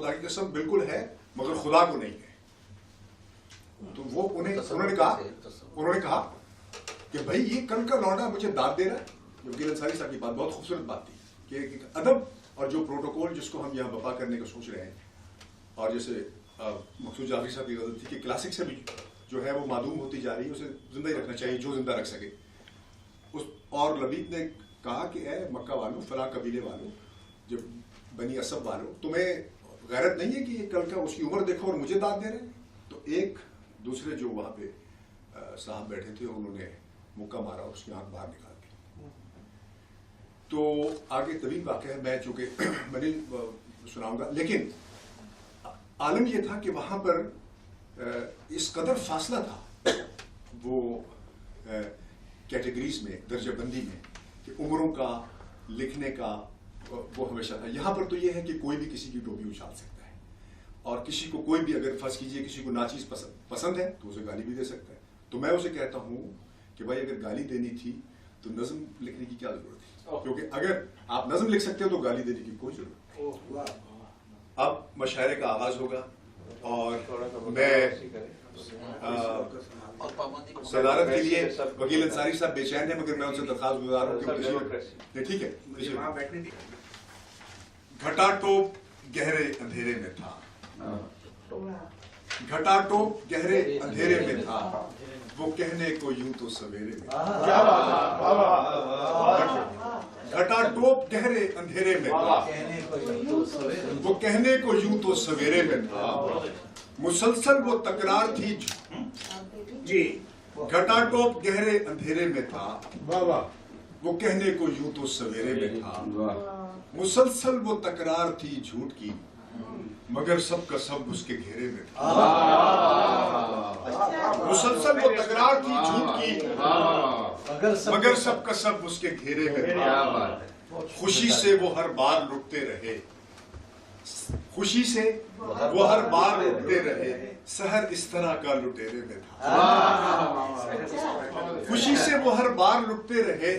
खुदा की कसम बिल्कुल है मगर खुदा को नहीं है। तो वो उन्होंने कहा कि भाई ये कल का लौंडा मुझे दाद दे रहा है। वकील अंसारी साहब की बात बहुत खूबसूरत बात थी कि अदब और जो प्रोटोकॉल जिसको हम यहाँ बपा करने का सोच रहे हैं, और जैसे मकसूद जाफरी साहब की गलती थी कि क्लासिक से भी जो है वो मादूम होती जा रही है, उसे जिंदा ही रखना चाहिए जो जिंदा रख सके। और लबीब ने कहा कि ए मक्का वालों, फला कबीले वालों, जब बनी असब वालों, तुम्हें गैरत नहीं है कि ये कल का उसकी उम्र देखो और मुझे दाद दे रहे हैं। तो एक दूसरे जो वहाँ पे साहब बैठे थे उन्होंने मुक्का मारा और उसकी आंख बाहर निकाल दी। तो आगे तवील वाक़या है, मैं चूंकि मैंने सुनाऊंगा, लेकिन आलम यह था कि वहाँ पर इस कदर फासला था वो कैटेगरीज में, दर्जाबंदी में, कि उम्रों का, लिखने का वो हमेशा था। यहाँ पर तो ये है कि कोई भी किसी की टोपी उछाल सकता है, और किसी को कोई भी, अगर फर्ज कीजिए किसी को नाचीज पसंद है तो उसे गाली भी दे सकता है। तो मैं उसे कहता हूँ कि भाई अगर गाली देनी थी तो नज्म लिखने की क्या जरूरत थी, क्योंकि अगर आप नज्म लिख सकते हो तो गाली देने की कोई जरूरत नहीं। अब मशायरे का आगाज होगा और मैं सदारत के लिए वकील अंसारी साहब बेचैन है, मगर मैं उनसे दरखास्त गुजार हूँ। ठीक है। घटाटोप गहरे अंधेरे में था, घटाटोप गहरे अंधेरे में था, वो कहने को यूं तो सवेरे में। घटाटोप गहरे अंधेरे में था, वो कहने को यूं तो सवेरे में था, मुसलसल वो तकरार थी जी। घटाटोप गहरे अंधेरे में था, वो कहने को यूं तो सवेरे में था, मुसलसल वो तकरार थी झूठ की, मगर सब का सब उसके घेरे में था। मुसलसल वो तकरार थी झूठ की, मगर सब का सब उसके घेरे में था। खुशी से वो हर बार लुटते रहे, खुशी से वो हर बार लुटते रहे, सहर इस तरह का लुटेरे में था। खुशी से वो हर बार लुटते रहे,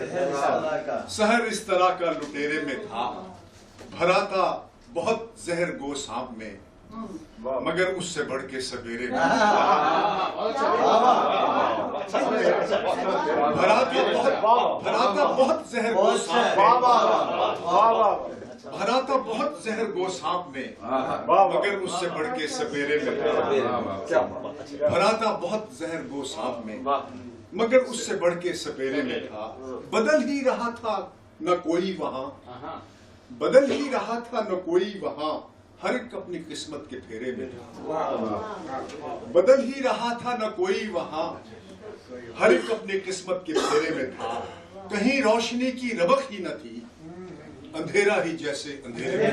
सहर इस तरह का लुटेरे में था। भरा था बहुत जहर गो सांप में, मगर उससे बढ़ के सवेरे में। भरा था बहुत जहर गो सांप में, भरा था बहुत जहर गो सांप में, मगर उससे बढ़ के सवेरे में। भरा था बहुत जहर गो सांप में, मगर उससे बढ़ के सवेरे में था। बदल ही रहा था न कोई वहां, बदल ही रहा था न कोई वहां, हर एक अपनी किस्मत के फेरे में था। बदल ही रहा था न कोई वहां, हर एक अपनी किस्मत के फेरे में था। कहीं रोशनी की रबक ही न थी, अंधेरा ही जैसे अंधेरे में।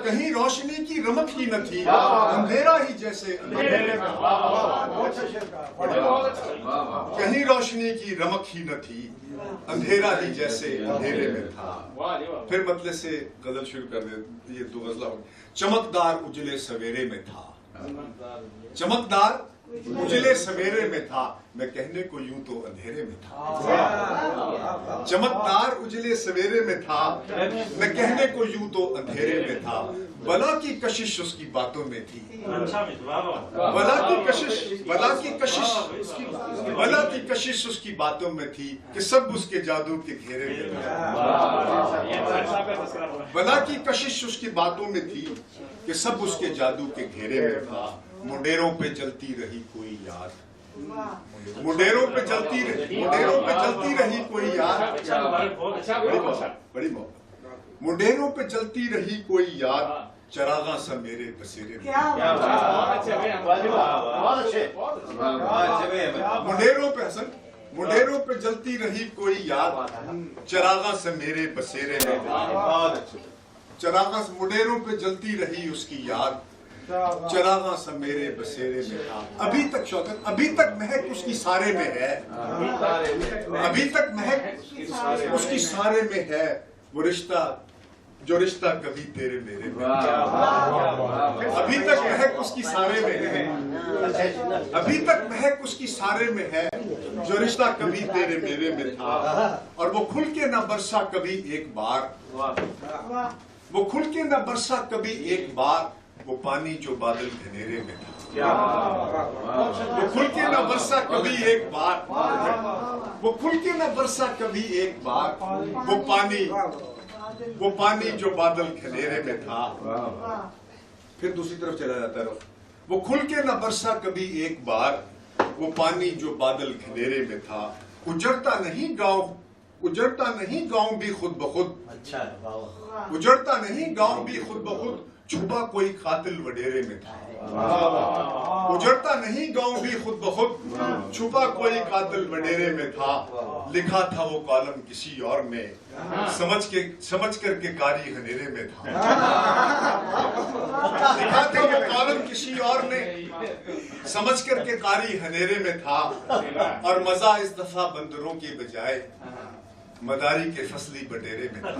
कहीं रोशनी की रमक ही न थी, अंधेरा ही जैसे अंधेरे में। कहीं रोशनी की रमक ही न थी, अंधेरा ही जैसे अंधेरे में था। फिर मतलब से गजल शुरू कर दे, ये दो गजला हो। चमकदार उजले सवेरे में था, चमकदार उजले सवेरे में था, मैं कहने को यूं तो अंधेरे में था। चमकदार उजले सवेरे में था, मैं कहने को यूं तो अंधेरे में था। बला की कशिश उसकी बातों में थी, बला की कशिश उसकी बातों में थी, कि सब उसके जादू के घेरे में था। बला की कशिश उसकी बातों में थी, कि सब उसके जादू के घेरे में था। मुंडेरों पे जलती रही कोई याद, मुंडेरों पे जलती रही कोई याद, बड़ी मोहब्बत। मुंडेरों पे जलती रही कोई याद, चरागा सा मेरे बसेरे में। मुंडेरों पे हसन, मुंडेरों पे जलती रही कोई याद, चरागा से मेरे बसेरे में। चरागा मुंडेरों पे जलती रही उसकी याद, चरागा सा मेरे बसेरे में था। अभी तक शौकत, अभी तक महक उसकी सारे में है, अभी तक महक उसकी सारे में है। वो रिश्ता जो रिश्ता कभी तेरे मेरे में, अभी तक महक उसकी सारे में है, अभी तक महक उसकी सारे में है। जो रिश्ता कभी तेरे मेरे में था और वो खुल के न बरसा कभी एक बार, वो खुल के न बरसा कभी एक बार, वो पानी जो बादल घनेरे में था। वो खुल के न बरसा कभी एक बार, वो खुल के न बरसा कभी एक बार, वो पानी जो बादल घनेरे में था। फिर दूसरी तरफ चला जाता है, वो खुल के न बरसा कभी एक बार, वो पानी जो बादल घनेरे में था। उजड़ता नहीं गांव भी खुद ब खुद, अच्छा है, उजड़ता नहीं गांव भी खुद ब खुद, छुपा कोई कातिल वडेरे में था। उजड़ता नहीं गांव भी खुद ब खुद, छुपा कोई कातिल वडेरे में था। लिखा था वो कॉलम किसी और ने, समझ करके कारी हनेरे में था। लिखा था वो कॉलम किसी और ने, समझ करके कारी हनेरे में था। और मजा इस दफा बंदरों की बजाय मदारी के फसली बटेरे में था।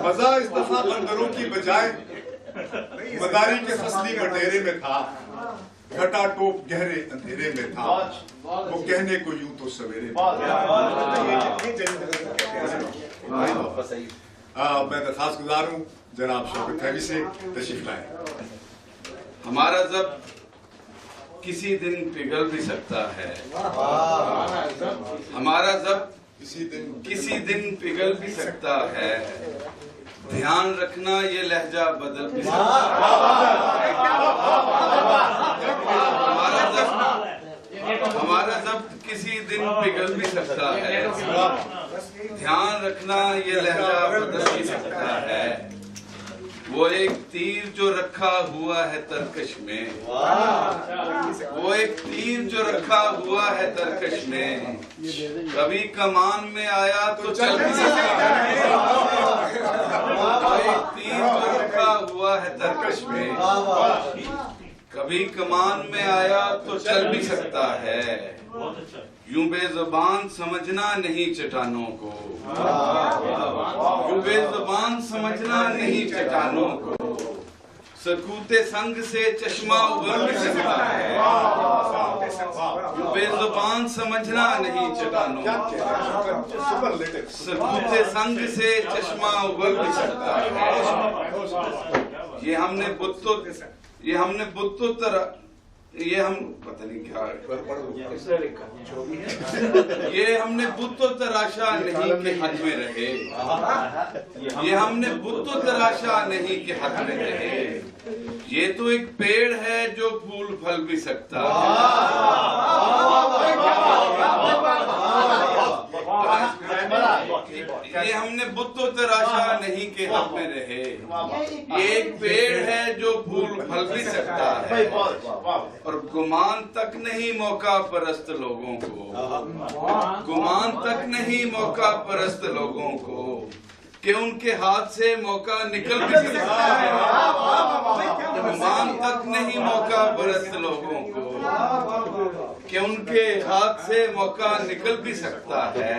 मजा इस दफा बंदरों की बजाय मदारी के फसली बटेरे में था। घटा टोप गहरे अंधेरे में था, वो कहने को यूं तो सवेरे में। मैं दरखास्त गुजार हूँ जनाब शौकत फैमी से, तशरीफ लाए। हमारा जब किसी दिन पिघल भी सकता है, हमारा जब किसी दिन पिघल भी सकता है। ध्यान रखना ये लहजा बदल भी सकता है। हमारा जब किसी दिन पिघल भी सकता है। ध्यान रखना ये लहजा बदल भी सकता है। वो एक तीर जो रखा हुआ है तरकश में, वो एक तीर जो रखा हुआ है तरकश में, कभी कमान में आया तो चल भी सकता है। वो एक तीर जो रखा हुआ है तरकश में, कभी कमान में आया तो चल भी सकता है। यूं बेजुबान समझना नहीं चट्टानों को, यूं बेजुबान समझना नहीं चट्टानों को, सकूते संग से चश्मा उभर भी सकता है। यूं बेजुबान समझना नहीं चट्टानों को, सकूते संग से चश्मा उभर भी सकता है। ये हमने बुत्तो तरह, ये हम पता नहीं क्या ये हमने बुत्तो तराशा नहीं के हद में रहे, ये हमने बुत्तो तराशा नहीं के हद में रहे। ये तो एक पेड़ है जो फूल फल भी सकता है। ये हमने बुत्तो तराशा नहीं के हद में रहे। ये एक पेड़ है जो फूल फल भी सकता है। और गुमान तक नहीं मौका परस्त लोगों को, गुमान तक नहीं मौका परस्त लोगों को, कि उनके हाथ से मौका निकल भी सकता है। गुमान तक नहीं मौका परस्त लोगों को, कि उनके हाथ से मौका निकल भी सकता है।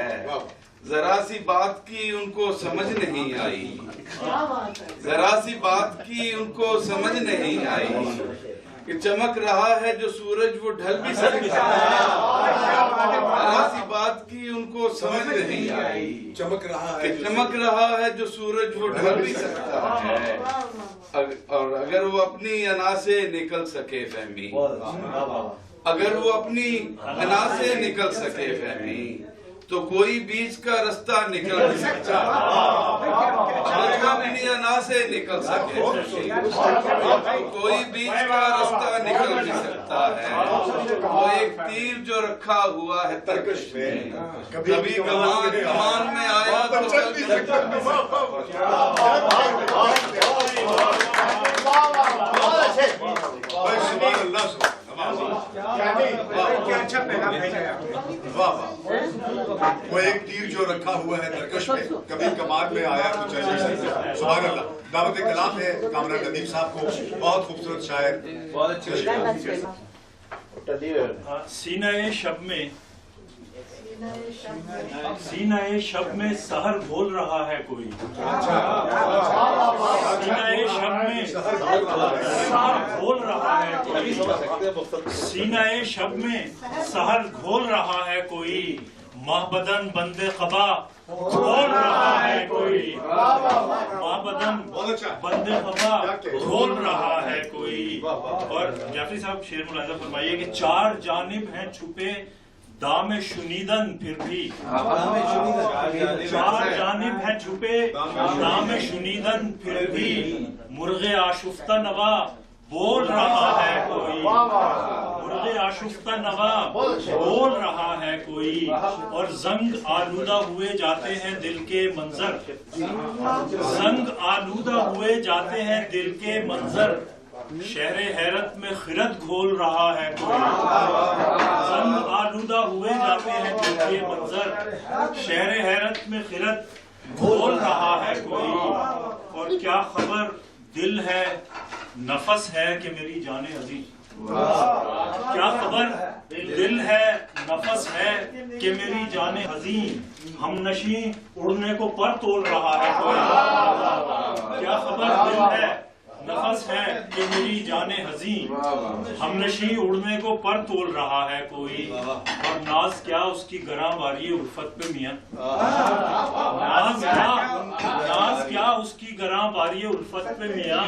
जरा सी बात की उनको समझ नहीं आई, जरा सी बात की उनको समझ नहीं आई, कि चमक रहा है जो सूरज वो ढल भी सकता है। जरा सी बात की उनको समझ नहीं आई, चमक रहा है जो सूरज वो ढल भी सकता है। और अगर वो अपनी अना से निकल सके फहमी, अगर वो अपनी अना से निकल सके फहमी, तो कोई बीच का रास्ता निकल भी सकता है। अगर अपनी अना से निकल सके तो कोई बीच का रास्ता निकल भी सकता है। वो एक तीर जो रखा हुआ है तरकश में, कभी कमान में आया तो चल भी सकता वो एक तीर जो रखा हुआ है तरकश में, कभी कमान में आया तो चल भी सकता। सुभान अल्लाह। दावत कलाम है कामरान नदीम साहब को, बहुत खूबसूरत शायर। सीनाए शब में सहर बोल रहा है कोई, सीनाए शब में सहर बोल रहा है कोई, सीनाए शब में सहर घोल रहा है कोई, महबदन बंदे खबा खोल रहा है कोई, महबदन बंदे खबा खोल रहा है कोई। और जाफरी साहब शेर मुलाजा फरमाइए कि चार जानिब हैं छुपे दाम शुनीदन फिर भी, चार जानिब हैं छुपे दाम शुनीदन फिर भी, मुर्गे आशुफ्ता नवा बोल रहा है कोई, मुर्गे आशुफ्ता नवा बोल रहा है कोई। और जंग आलूदा हुए जाते हैं दिल के मंजर, जंग आलूदा हुए जाते हैं दिल के मंजर, शहरे हैरत में खिरत घोल रहा है कोई, जंग आलूदा हुए जाते हैं दिल के मंजर, शहरे हैरत में खिरत घोल रहा है कोई। और क्या खबर दिल है नफस है कि मेरी जाने अजीज, क्या खबर दिल है नफस है कि मेरी जाने हजीन, हम नशी उड़ने को पर तोल रहा है कोई, क्या खबर दिल है नफस है कि मेरी जाने हजीन, हम नशी उड़ने को पर तोल रहा है कोई। और नाज क्या उसकी गराबारी उल्फत पे मियां, नाज क्या उसकी गराबारी उल्फत पे मियां।